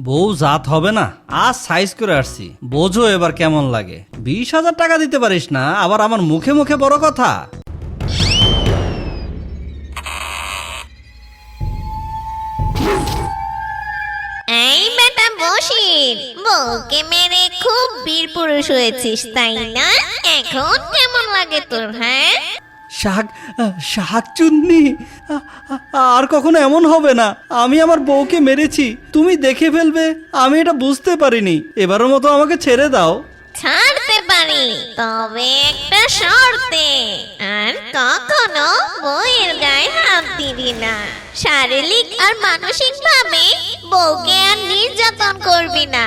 বউ জাত হবে না, আজ সাইজ করে আসছি, বোঝো এবার কেমন লাগে। 20,000 টাকা দিতে পারিস না, আবার আমার মুখে মুখে বড় কথা। এই বেটা বসির, বউকে মেরে খুব বীর পুরুষ হয়েছিস তাই না? এখন কেমন লাগে তোর? হ্যাঁ, শাকচুন্নি, আর কখনো এমন হবে না। আমি আমার বউকে মেরেছি, তুমি দেখে ফেলবে, আমি এটা বুঝতে পারিনি। এবারের মতো আমাকে ছেড়ে দাও। ছাড়তে পারি, তবে একটা শর্তে। আর কখনো বউয়ের গায়ে হাত দিবি না। শারীরিক আর মানসিক ভাবে বউকে আর নির্যাতন করবি না।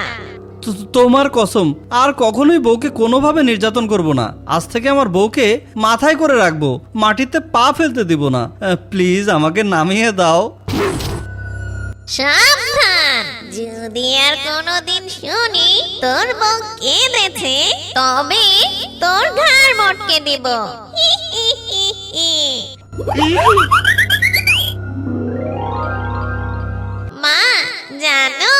তোমার কসম, আর কখনোই বউকে কোনোভাবে নির্যাতন করব না। আজ থেকে আমার বউকে মাথায় করে রাখবো, মাটিতে পা ফেলতে দিব না। প্লিজ আমাকে নামিয়ে দাও। সাবধান, যদি আর কোনোদিন শুনি তোর বউ কেঁদেছে, তবে তোর ঘাড় মটকে দিব। মা, জানো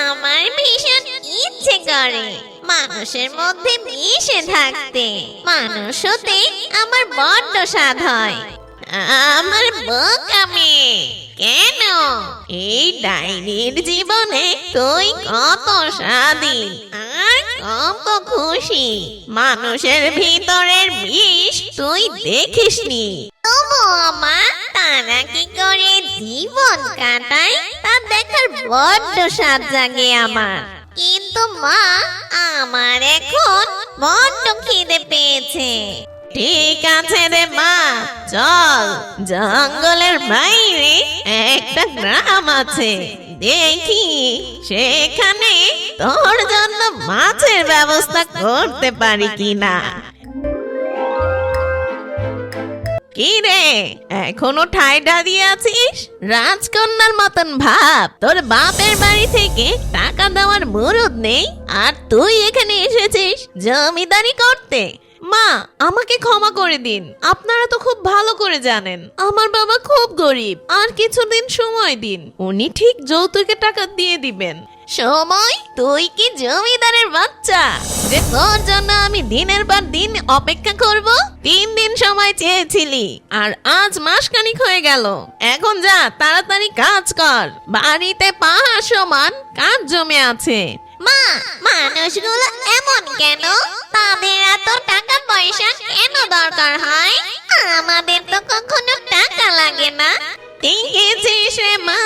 আমার ভীষণ ইচ্ছে করে মানুষের মধ্যে মিশে থাকতে। মানুষ হতে আমার বড্ড স্বাদ হয়। আমার বোকা মেয়ে, কেন এই ডাইনির জীবনে তুই কত স্বাধীন আর কত খুশি। মানুষের ভিতরের বিষ তুই দেখিসনি, তবু মা তারা কি করে জীবন কাটায় তা দেখার বড্ড স্বাদ জাগে আমার। কিন্তু মা, আমার এখন বড্ড খিদে পেয়েছে। ঠিক আছে রে মা, চল জঙ্গলের বাইরে একটা গ্রাম আছে, দেখি সেখানে তোর জন্য মাছের ব্যবস্থা করতে পারি কিনা। কি রে, এখনো ঠায় দাঁড়িয়ে আছিস? রাজকন্যার মতন ভাব। তোর বাপের বাড়ি থেকে টাকা দেওয়ার মুরুদ নেই, আর তুই এখানে এসেছিস জমিদারি করতে। মা, আমাকে ক্ষমা করে দিন। আপনারা তো খুব ভালো করে জানেন আমার বাবা খুব গরিব। আর কিছুদিন সময় দিন, উনি ঠিক যৌতুকের টাকা দিয়ে দিবেন। সময়? তুই কি জমিদারের বাচ্চা যে তোর জন্য আমি দিনের পর দিন অপেক্ষা করব? 3 দিন সময় চেয়েছিলি, আর আজ মাসখানিক হয়ে গেল। এখন যা, তাড়াতাড়ি কাজ কর। বাড়িতে পাহাড় সমান কাজ জমে আছে। মা, মানুষগুলো এমন কেন? তাদের এত টাকা পয়সা কেন দরকার হয়? আমাদের তো কখনো টাকা লাগে না। দেখেছিস রে মা,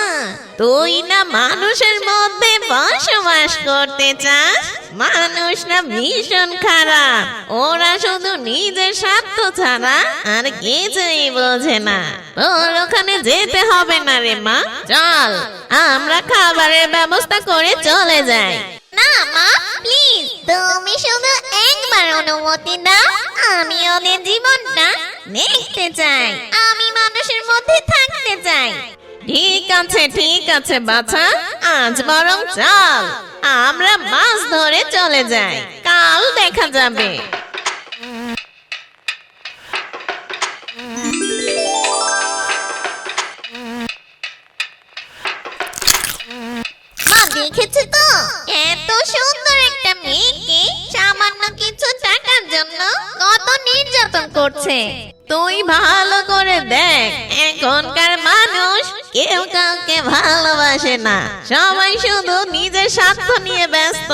তুই না মানুষের মধ্যে বসবাস করতে চাস। মানুষরা ভীষণ খারাপ, ওরা শুধু নিজের স্বার্থ ছাড়া আর কিছুই বোঝে না। তোর ওখানে যেতে হবে না রে মা, চল আমরা খাবারের ব্যবস্থা করে চলে যাই। না মা, প্লিজ, তুমি শুধু একবার অনুমতি দাও। আমি ওদের জীবনটা দেখতে চাই, আমি মানুষের মধ্যে থাকতে চাই। ঠিক আছে বাছা, আজ বরং চল আমরা মাছ ধরে চলে যাই, কাল দেখা যাবে। দেখেছি তো, এত সুন্দর একটা মেয়েকে সামান্য কিছু টাকার জন্য কত নির্যাতন করছে। তুই ভালো করে দেখ, এখনকার মানুষ কেউ কাউকে ভালোবাসে না, সবাই শুধু নিজের স্বার্থ নিয়ে ব্যস্ত।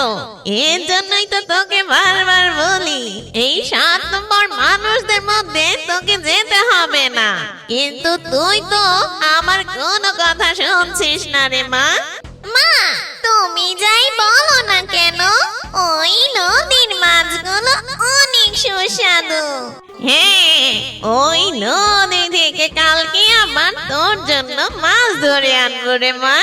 এর জন্যই তো তোকে বারবার বলি, এই স্বার্থপর মানুষদের মধ্যে তোকে যেতে হবে না। কিন্তু তুই তো আমার কোনো কথা শুনছিস না রে মা। মা, তুমি যাই বলো না কেন, ওই নদীর মাছগুলো অনেক সুস্বাদু। হ্যাঁ, ওই নদী থেকে কালকে আবার তোর জন্য মাছ ধরে আনবো রে মা।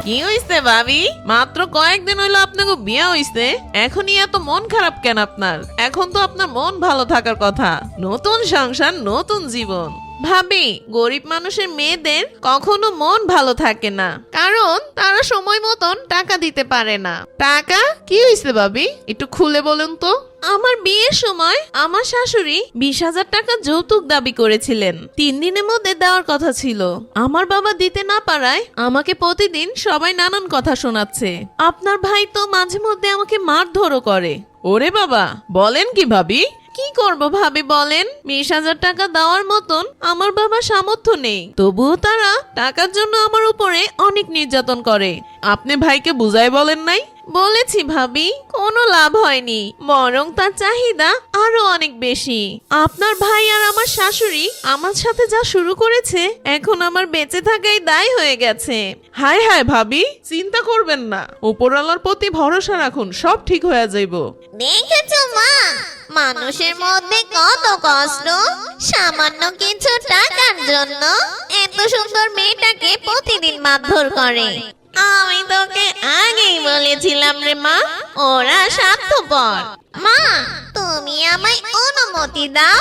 কি হইছে ভাবি? মাত্র কয়েকদিন হইলো আপনাকে বিয়ে হইছে, এখনই এত মন খারাপ কেন আপনার? এখন তো আপনার মন ভালো থাকার কথা, নতুন সংসার, নতুন জীবন। ভাবি, গরিব মানুষের মেয়েদের কখনো মন ভালো থাকে না, কারণ তারা সময় মতন টাকা দিতে পারে না। টাকা কি হয়েছে ভাবি, একটু খুলে বলুন তো। আমার বিয়ের সময় আমার শাশুড়ি 20,000 টাকা যৌতুক দাবি করেছিলেন। 3 দিনের মধ্যে দেওয়ার কথা ছিল। আমার বাবা দিতে না পারায় আমাকে প্রতিদিন সবাই নানান কথা শোনাচ্ছে। আপনার ভাই তো মাঝে মধ্যে আমাকে মারধরও করে। ওরে বাবা, বলেন কি ভাবি? কি করব ভাবি বলেন? 20,000 টাকা দেওয়ার মতন আমার বাবার সামর্থ্য নেই, তবুও তারা টাকার জন্য আমার উপরে অনেক নির্যাতন করে। আপনি ভাইকে বুঝাই বলেন নাই? বলেছি ভাবি, কোনো লাভ হয়নি, বরং তার চাহিদা আরো অনেক বেশি। আপনার ভাই আর আমার শাশুড়ি আমার সাথে যা শুরু করেছে, এখন আমার বেঁচে থাকাই দায় হয়ে গেছে। হায় হায় ভাবি, চিন্তা করবেন না, উপরওয়ালার প্রতি ভরসা রাখুন, সব ঠিক হয়ে যাইব। দেখেছো মা, মানুষের মধ্যে কত কষ্ট, সামান্য কিছু টাকার জন্য এত সুন্দর মেয়েটাকে প্রতিদিন মারধর করে। আমি তোকে আগেই বলেছিলাম রে মা, ওরা স্বার্থপর। মা, তুমি আমায় অনুমতি দাও,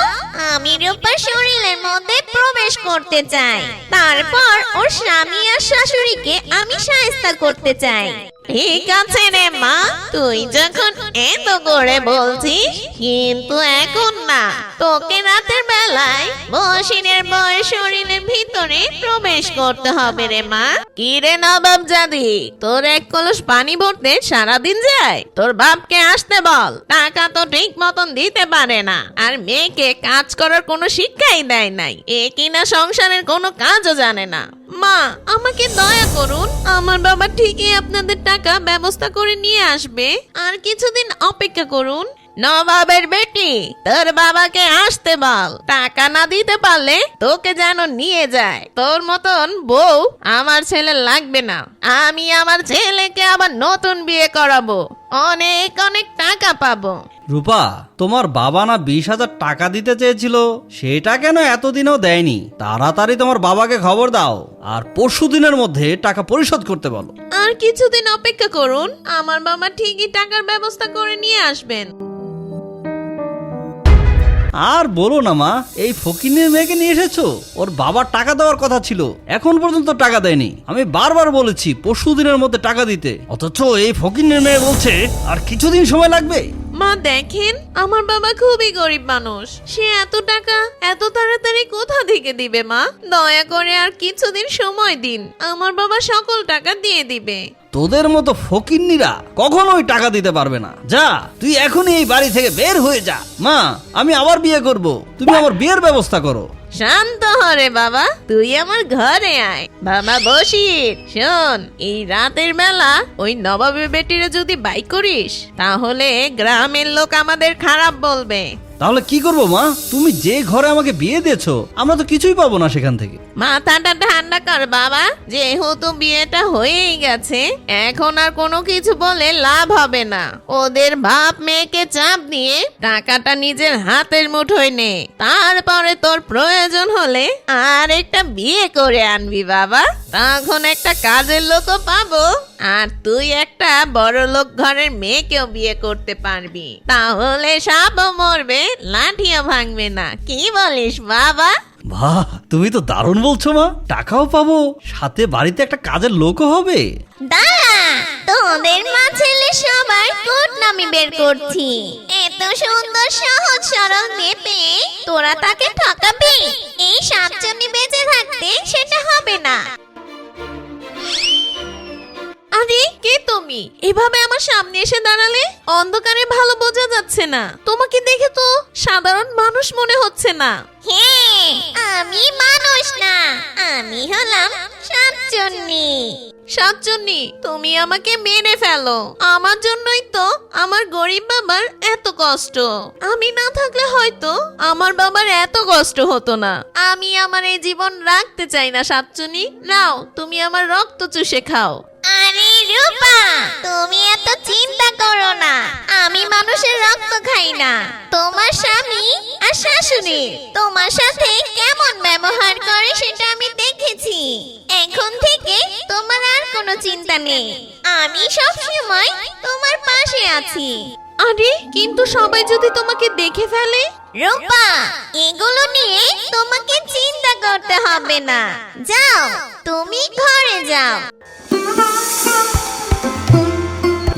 আমি রূপার শরীরের মধ্যে প্রবেশ করতে চাই, তারপর ওর স্বামী আর শাশুড়িকে আমি শায়েস্তা করতে চাই। ঠিক আছে রে মা, তুই যখন এত করে বলছিস, কিন্তু এখন না, তোকে রাতের বেলায় বসিনের বয়ের শরীরের ভিতরে প্রবেশ করতে হবে রে মা। কি রে নবাব জাদি, তোর 1 কলস পানি ভরতে সারাদিন যায়? তোর বাপকে আসতে বল, টাকা তো ঠিক মতন দিতে পারে না, আর মেয়েকে কাজ করার কোনো শিক্ষাই দেয় নাই, এ কিনা সংসারের কোনো কাজও জানে না। মা, আমাকে দয়া করুন, আমার বাবা ঠিকই আপনাদের টাকা ব্যবস্থা করে নিয়ে আসবে, আর কিছুদিন অপেক্ষা করুন। নবাবের বেটি, তোর বাবাকে আসতে বল, টাকা না দিতে পারলে তোকে যেন নিয়ে যায়। তোর মতন বউ আমার ছেলে লাগবে না, আমি আমার ছেলেকে আবার নতুন বিয়ে করাবো, অনেক অনেক টাকা পাবো। রূপা, তোমার বাবা না 20,000 টাকা দিতে চেয়েছিল, সেটা কেন এতদিনও দেয়নি? তাড়াতাড়ি তোমার বাবাকে খবর দাও, আর পরশুদিনের মধ্যে টাকা পরিশোধ করতে বলো। আর কিছুদিন অপেক্ষা করুন, আমার বাবা ঠিকই টাকার ব্যবস্থা করে নিয়ে আসবেন। আর বলো না মা, এই ফকিনের মেয়েকে নিয়ে এসেছো, ওর বাবার টাকা দেওয়ার কথা ছিল, এখন পর্যন্ত টাকা দেয়নি। আমি বারবার বলেছি পরশুদিনের মধ্যে টাকা দিতে, অথচ এই ফকিনের মেয়ে বলছে আর কিছুদিন সময় লাগবে। মা দেখেন, আমার বাবা খুবই গরিব মানুষ, সে এত টাকা এত তাড়াতাড়ি কোথা থেকে দিবে? মা, দয়া করে আর কিছুদিন সময় দিন, আমার বাবা সকল টাকা দিয়ে দিবে। তোদের মতো ফকিন্নিরা কখনোই টাকা দিতে পারবে না। যা, তুই এখনই এই বাড়ি থেকে বের হয়ে যা। মা, আমি আবার বিয়ে করব, তুমি আমার বিয়ের ব্যবস্থা করো। শান্ত হরে বাবা, তুই আমার ঘরে আয়। বাবা বসির, শোন, এই রাতের বেলা ওই নবাবের বেটিরে যদি বাই করিস, তাহলে গ্রামের লোক আমাদের খারাপ বলবে। তাহলে কি করব মা? তুমি যে ঘরে আমাকে বিয়ে দিয়েছো, আমরা তো কিছুই পাবো না সেখান থেকে। মাথাটা ঠান্ডা কর বাবা, যেহেতু বিয়েটা হয়েই গেছে, এখন আর কোনো কিছু বলে লাভ হবে না। ওদের বাপ মেয়েকে চাপ দিয়ে টাকাটা নিজের হাতের মুঠোয় নে, তারপরে তোর প্রয়োজন হলে আর একটা বিয়ে করে আনবি বাবা, তখন একটা কাজের লোকও পাবো, আর তুই একটা বড় লোক ঘরের মেয়েকেও বিয়ে করতে পারবি। তাহলে সাপও মরবে, লাঠিও ভাঙবে না। কি বলিস বাবা? বাহ, তুমি তো দারুণ বলছো মা, টাকাও পাবো, সাথে বাড়িতে একটা কাজের লোকও হবে। দাঁড়া, তোদের মা ছেলে সবার কোট নামি বের করছি। এত সুন্দর সহজ সরল মেয়ে পেয়ে তোরা তাকে ঠকাবি? এই সাতজনই বেঁচে থাকতে সেটা হবে না। আরে কে তুমি? এভাবে আমার সামনে এসে দাঁড়ালে, অন্ধকারে ভালো বোঝা যাচ্ছে না, তোমাকে দেখে তো সাধারণ মানুষ মনে হচ্ছে না। হ্যাঁ, আমি মানুষ না, আমি হলাম সাতজনী। সাতজনী, তুমি আমাকে মেরে ফেলো, আমার জন্যই তো আমার গরিব বাবার এত কষ্ট। আমি না থাকলে হয়তো আমার বাবার এত কষ্ট হতো না। আমি আমার এই জীবন রাখতে চাই না সাতজনী, নাও তুমি আমার রক্ত চুষে খাও। আরে রূপা, তুমি এত চিন্তা করো না, আমি মানুষের রক্ত খাই না। তোমার স্বামী আর শাশুড়ি তোমার সাথে কেমন ব্যবহার করে সেটা আমি দেখেছি। এখন থেকে তোমার আর কোনো চিন্তা নেই, আমি সব সময় তোমার পাশে আছি। আরে কিন্তু সবাই যদি তোমাকে দেখে ফেলে? রূপা, এগুলো নিয়ে তোমাকে চিন্তা করতে হবে না। যাও, তুমি ঘরে যাও।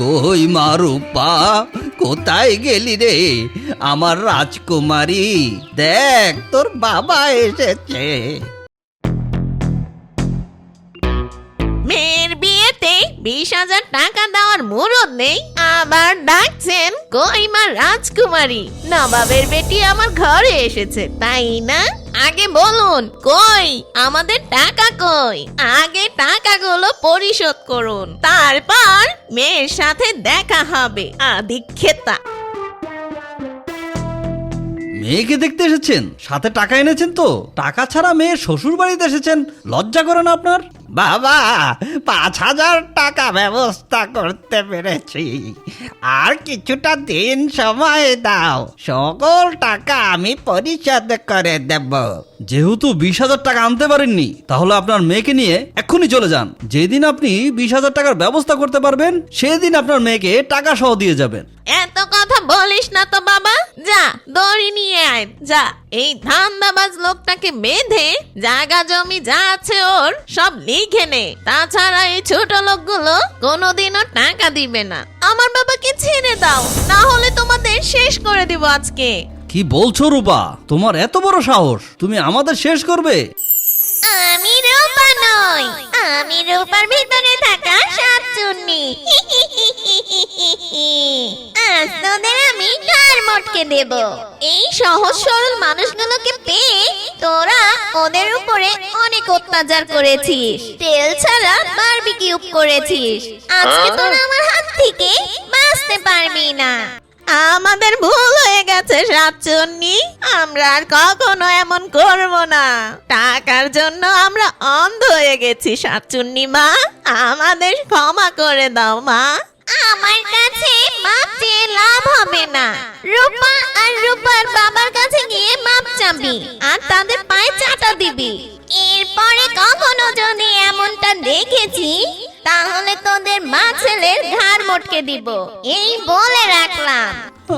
কই মা রূপা, কোথায় গেলি রে আমার রাজকুমারী? দেখ তোর বাবা এসেছে। মেয়ের বিয়েতে 20,000 টাকা দেওয়ার মুরদ নেই, আবার ডাকছেন কই মা রাজকুমারী। নবাবের বেটি আমার ঘরে এসেছে, তাই না? আগে বলুন কই আমাদের টাকা কই? আগে টাকাগুলো পরিশোধ করুন, তারপর মেয়ের সাথে দেখা হবে। আদিক্ষেতা। মেয়েকে দেখতে এসেছেন, সাথে টাকা এনেছেন তো? টাকা ছাড়া মেয়ের শ্বশুর বাড়িতে এসেছেন, লজ্জা করে না আপনার? বাবা, 5,000 টাকা ব্যবস্থা করতে পেরেছি, আর কিছুটা দিন সময় দাও, সকল টাকা আমি পরিশোধ করে দেব। যেহেতু 20,000 টাকা আনতে পারেননি, তাহলে আপনার মেয়েকে নিয়ে এক্ষুনি চলে যান। যেদিন আপনি 20,000 টাকার ব্যবস্থা করতে পারবেন, সেদিন আপনার মেয়েকে টাকা সহ দিয়ে যাবেন। এত কথা বলিস না তো বাবা, যা দড়ি নিয়ে আয় যা। এই ধান্দাবাজ লোকটাকে বেঁধে জায়গা জমি যা আছে ওর সব লিখে নে, তাছাড়া এই ছোট লোকগুলো কোনোদিনও টাকা দিবে না। আমার বাবাকে ছেড়ে দাও, না হলে তোমাদের শেষ করে দিব আজকে। কি বলছো রূপা, তোমার এত বড় সাহস, তুমি আমাদের শেষ করবে? আমি রূপা নই, আমি রূপার ভিতরে থাকা শাকচুন্নি। আজ তোদের আমি ঘাড় মটকে দেব। এই সহজ সরল মানুষগুলোকে পেয়ে তোরা ওদের উপরে অনেক অত্যাচার করেছিস, তেল ছাড়া বারবিকিউ করেছিস। আজকে তোরা আমার হাত থেকে বাঁচতে পারবি না। আমাদের ভুল হয়ে গেছে শাকচুন্নি, আমরা আর কখনো এমন করব না। টাকার জন্য আমরা অন্ধ হয়ে গেছি শাকচুন্নি মা, আমাদের ক্ষমা করে দাও মা। আমার কাছে মাপ চেয়ে লাভ হবে না। রূপা আর রূপার বাবার কাছে গিয়ে মাপ চাবি আর তাদের পায়ে চাটা দিবি। এরপরে কখনো যদি এমনটা দেখেছি, তাহলে তোদের মা ছেলের ঘাড় মটকে দিব, এই বলে রাখলাম।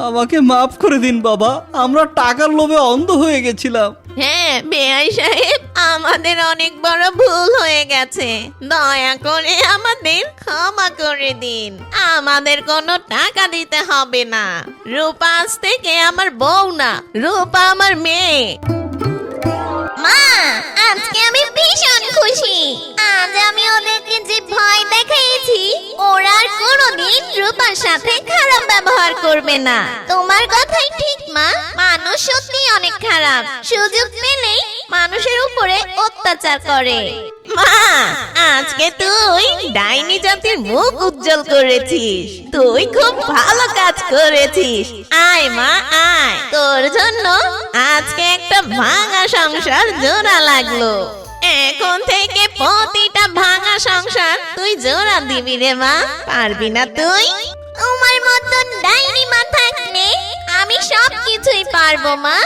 আমাকে মাফ করে দিন বাবা, আমরা টাকার লোভে অন্ধ হয়ে গেছিলাম। হ্যাঁ বেআই সাহেব, আমাদের অনেক বড় ভুল হয়ে গেছে, দয়া করে আমাদের ক্ষমা করে দিন। আমাদের কোনো টাকা দিতে হবে না। রূপা আজ থেকে আমার বউ না, রূপা আমার মেয়ে। মা, আজকে আমি ভীষণ খুশি। আজ আমি ওদেরকে যে ভয় দেখাইছি, ওরা আর কোনোদিন রূপার সাথে খারাপ ব্যবহার করবে না। তোমার কথাই ঠিক মা, মানুষ সত্যি অনেক খারাপ, সুযোগ পেলেই মানুষের উপরে অত্যাচার করে। মা, আজকে তুই ডাইনি জাতির মুখ উজ্জ্বল করেছিস, তুই খুব ভালো কাজ করেছিস। আয় মা আয়, তোর জন্য আজকে একটা ভাঙা সংসার জোড়া লাগলো। এখন থেকে প্রতিটা ভাঙা সংসার তুই জোড়া দিবি রে মা, পারবি না তুই? তোমার মতন ডাইনি মা থাকলে আমি সব কিছুই পারবো মা।